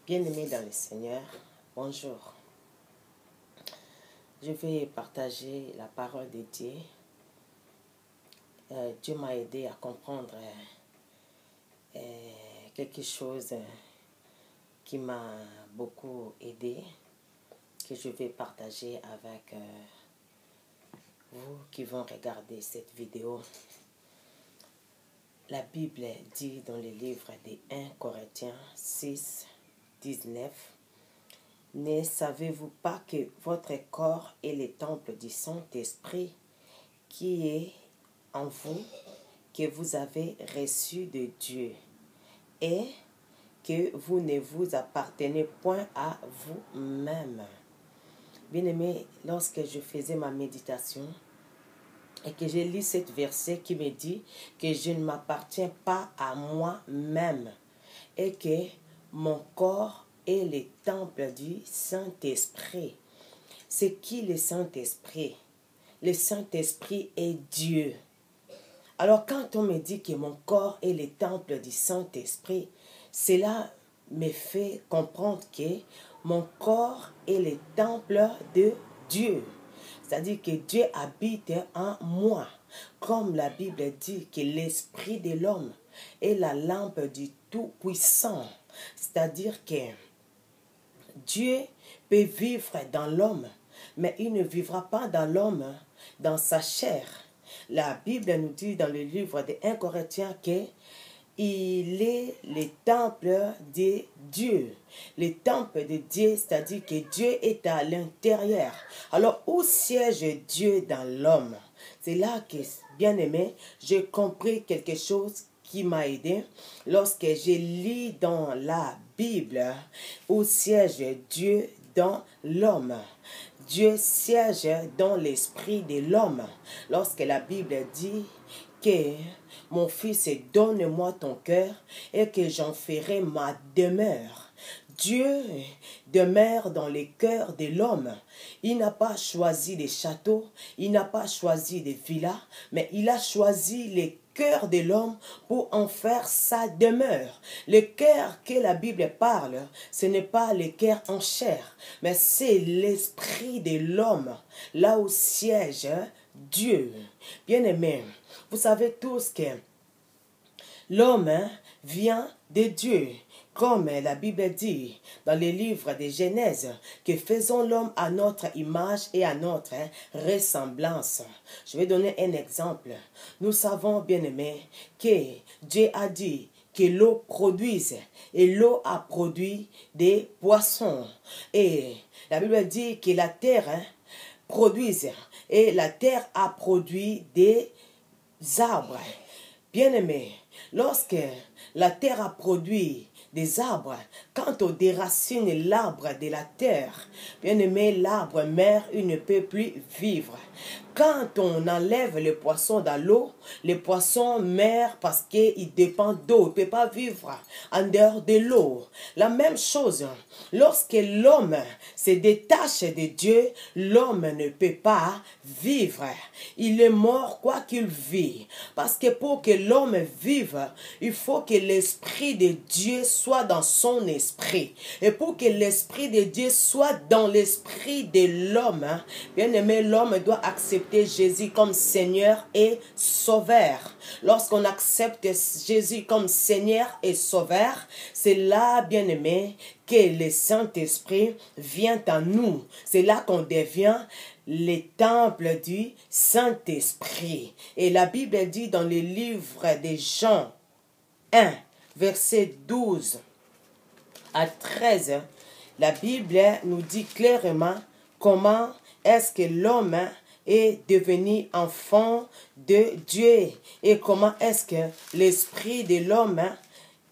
Bien-aimés dans le Seigneur, bonjour. Je vais partager la parole de Dieu. Dieu m'a aidé à comprendre quelque chose qui m'a beaucoup aidé, que je vais partager avec vous qui vont regarder cette vidéo. La Bible dit dans le livre de 1 Corinthiens 6, 19, « Ne savez-vous pas que votre corps est le temple du Saint-Esprit qui est en vous, que vous avez reçu de Dieu, et que vous ne vous appartenez point à vous-même. » Bien-aimé, lorsque je faisais ma méditation et que j'ai lu cette verset qui me dit que je ne m'appartiens pas à moi-même et que mon corps est le temple du Saint-Esprit. C'est qui le Saint-Esprit? Le Saint-Esprit est Dieu. Alors quand on me dit que mon corps est le temple du Saint-Esprit, cela me fait comprendre que mon corps est le temple de Dieu. C'est-à-dire que Dieu habite en moi. Comme la Bible dit que l'esprit de l'homme est la lampe du Tout-Puissant. C'est-à-dire que Dieu peut vivre dans l'homme, mais il ne vivra pas dans l'homme, dans sa chair. La Bible nous dit dans le livre de 1 Corinthiens que il est le temple de Dieu. Le temple de Dieu, c'est-à-dire que Dieu est à l'intérieur. Alors, où siège Dieu dans l'homme? C'est là que, bien aimé, j'ai compris quelque chose qui m'a aidé lorsque j'ai lu dans la Bible où siège Dieu dans l'homme. Dieu siège dans l'esprit de l'homme. Lorsque la Bible dit que mon fils, donne-moi ton cœur et que j'en ferai ma demeure. Dieu demeure dans le cœur de l'homme. Il n'a pas choisi des châteaux, il n'a pas choisi des villas, mais il a choisi les cœur de l'homme pour en faire sa demeure. Le cœur que la Bible parle, ce n'est pas le cœur en chair, mais c'est l'esprit de l'homme, là où siège Dieu. Bien-aimés, vous savez tous que l'homme vient de Dieu. Comme la Bible dit dans le livre de Genèse, que faisons l'homme à notre image et à notre ressemblance. Je vais donner un exemple. Nous savons, bien aimés, que Dieu a dit que l'eau produise et l'eau a produit des poissons. Et la Bible dit que la terre produise et la terre a produit des arbres. Bien aimés, lorsque la terre a produit des arbres, quand on déracine l'arbre de la terre, bien aimé, l'arbre meurt, il ne peut plus vivre. Quand on enlève le poisson dans l'eau, le poisson meurt parce qu'il dépend d'eau, il ne peut pas vivre en dehors de l'eau. La même chose, lorsque l'homme se détache de Dieu, l'homme ne peut pas vivre. Il est mort quoi qu'il vive. Parce que pour que l'homme vive, il faut que l'esprit de Dieu soit dans son esprit. Et pour que l'esprit de Dieu soit dans l'esprit de l'homme, bien aimé, l'homme doit accepter Jésus comme Seigneur et Sauveur. Lorsqu'on accepte Jésus comme Seigneur et Sauveur, c'est là, bien aimé, que le Saint-Esprit vient en nous. C'est là qu'on devient le temple du Saint-Esprit. Et la Bible dit dans le livre de Jean 1, verset 12 à 13, la Bible nous dit clairement comment est-ce que l'homme est devenu enfant de Dieu et comment est-ce que l'esprit de l'homme,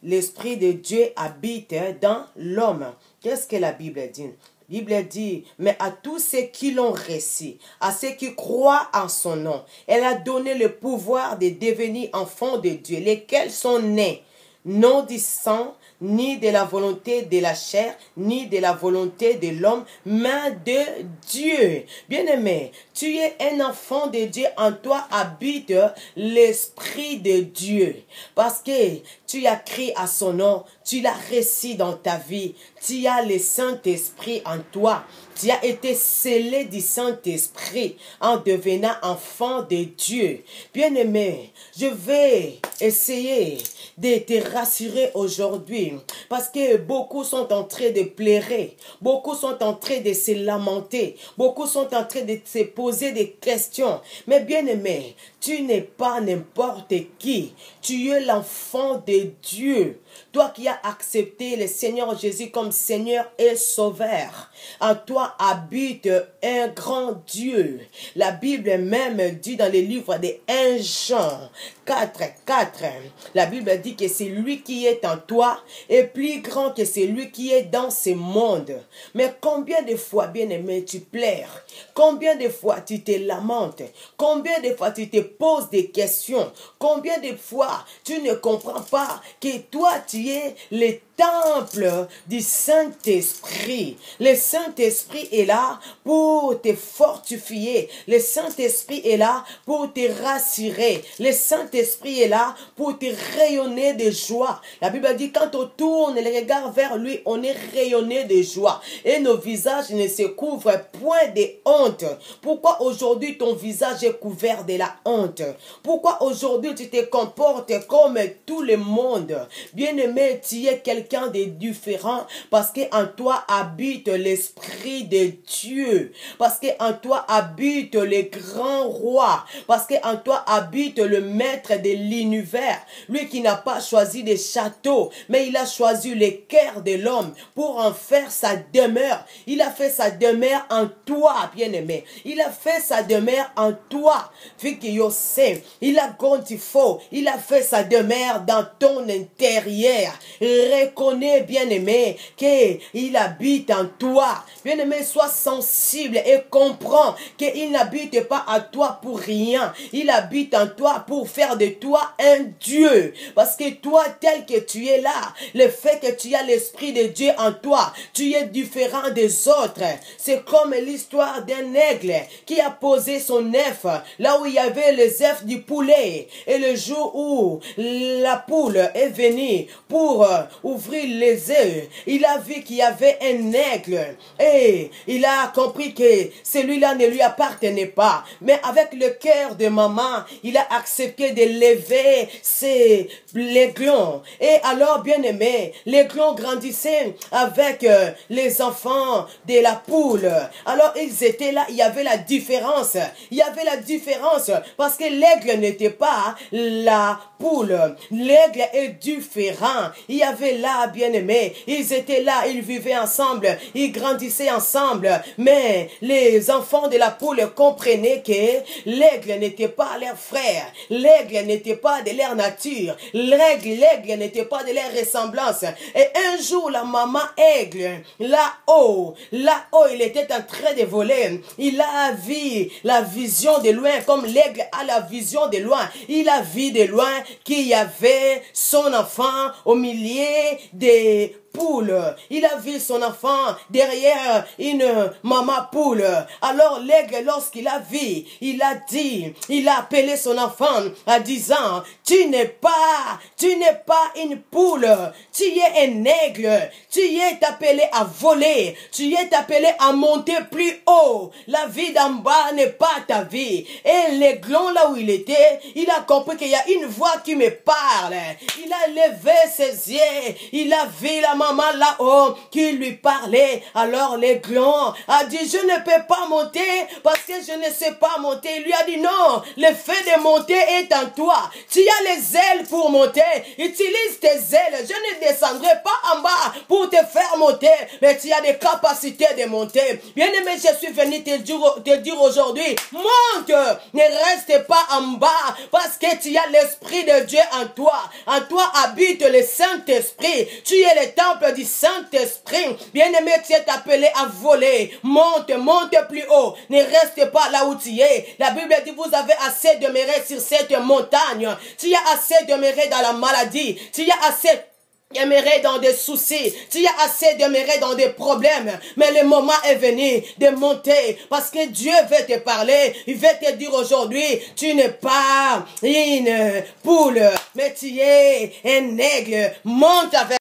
l'esprit de Dieu habite dans l'homme. Qu'est-ce que la Bible dit? La Bible dit, mais à tous ceux qui l'ont reçu, à ceux qui croient en son nom, elle a donné le pouvoir de devenir enfants de Dieu, lesquels sont nés, non du sang, ni de la volonté de la chair, ni de la volonté de l'homme, mais de Dieu. Bien-aimé, tu es un enfant de Dieu, en toi habite l'Esprit de Dieu. Parce que tu as crié à son nom, tu l'as reçu dans ta vie, tu as le Saint-Esprit en toi. Tu as été scellé du Saint-Esprit en devenant enfant de Dieu. Bien-aimé, je vais essayer de te rassurer aujourd'hui parce que beaucoup sont en train de pleurer, beaucoup sont en train de se lamenter, beaucoup sont en train de se poser des questions. Mais bien-aimé, tu n'es pas n'importe qui, tu es l'enfant de Dieu. Toi qui as accepté le Seigneur Jésus comme Seigneur et Sauveur, en toi habite un grand Dieu. La Bible même dit dans le livre de 1 Jean 4:4, la Bible dit que c'est lui qui est en toi est plus grand que celui qui est dans ce monde. Mais combien de fois, bien-aimé, tu pleures? Combien de fois tu te lamentes? Combien de fois tu te poses des questions? Combien de fois tu ne comprends pas que toi tu es le temple du Saint-Esprit. Le Saint-Esprit est là pour te fortifier. Le Saint-Esprit est là pour te rassurer. Le Saint-Esprit est là pour te rayonner de joie. La Bible dit quand on tourne les regards vers lui, on est rayonné de joie. Et nos visages ne se couvrent point de honte. Pourquoi aujourd'hui ton visage est couvert de la honte? Pourquoi aujourd'hui tu te comportes comme tout le monde? Bien-aimé, tu es quelqu'un de différent parce que en toi habite l'Esprit de Dieu, parce que en toi habite le grand roi, parce que en toi habite le maître de l'univers, lui qui n'a pas choisi des châteaux, mais il a choisi le cœur de l'homme pour en faire sa demeure. Il a fait sa demeure en toi, bien-aimé. Il a fait sa demeure en toi. Il a gontifo, il a fait sa demeure dans ton intérieur. Reconnais, bien-aimé, qu'il habite en toi. Bien-aimé, sois sensible et comprends qu'il n'habite pas à toi pour rien. Il habite en toi pour faire de toi un Dieu. Parce que toi, tel que tu es là, le fait que tu as l'Esprit de Dieu en toi, tu es différent des autres. C'est comme l'histoire d'un aigle qui a posé son œuf là où il y avait les œufs du poulet. Et le jour où la poule est venue pour ouvrir les œufs, il a vu qu'il y avait un aigle et il a compris que celui-là ne lui appartenait pas. Mais avec le cœur de maman, il a accepté de lever l'aiglon. Et alors, bien aimé, l'aiglon grandissait avec les enfants de la poule. Alors, ils étaient là, il y avait la différence. Il y avait la différence parce que l'aigle n'était pas la poule. L'aigle est différent. Il y avait là, bien aimé, ils étaient là, ils vivaient ensemble, ils grandissaient ensemble. Mais les enfants de la poule comprenaient que l'aigle n'était pas leur frère. L'aigle n'était pas de leur nature. L'aigle n'était pas de leur ressemblance. Et un jour, la maman aigle, là-haut, il était en train de voler. Il a vu la vision de loin, comme l'aigle a la vision de loin. Il a vu de loin qu'il y avait son enfant au milieu des poule. Il a vu son enfant derrière une maman poule. Alors l'aigle, lorsqu'il a vu, il a dit, il a appelé son enfant en disant, tu n'es pas une poule, tu es un aigle, tu es appelé à voler, tu es appelé à monter plus haut. La vie d'en bas n'est pas ta vie. Et l'aiglon, là où il était, il a compris qu'il y a une voix qui me parle. Il a levé ses yeux, il a vu la maman là-haut qui lui parlait. Alors l'aiglon a dit, je ne peux pas monter parce que je ne sais pas monter. Il lui a dit, non, le fait de monter est en toi. Tu as les ailes pour monter. Utilise tes ailes. Je ne descendrai pas en bas pour te faire monter, mais tu as des capacités de monter. Bien-aimé, je suis venu te dire aujourd'hui, monte, ne reste pas en bas parce que tu as l'Esprit de Dieu en toi. En toi habite le Saint-Esprit. Tu es le temple du Saint-Esprit. Bien-aimé, tu es appelé à voler. Monte plus haut. Ne reste pas là où tu es. La Bible dit, vous avez assez demeuré sur cette montagne. Tu as assez demeuré dans la maladie. Tu as assez demeurer dans des soucis, tu as assez demeurer dans des problèmes, mais le moment est venu de monter parce que Dieu veut te parler, il veut te dire aujourd'hui, tu n'es pas une poule, mais tu es un aigle, monte avec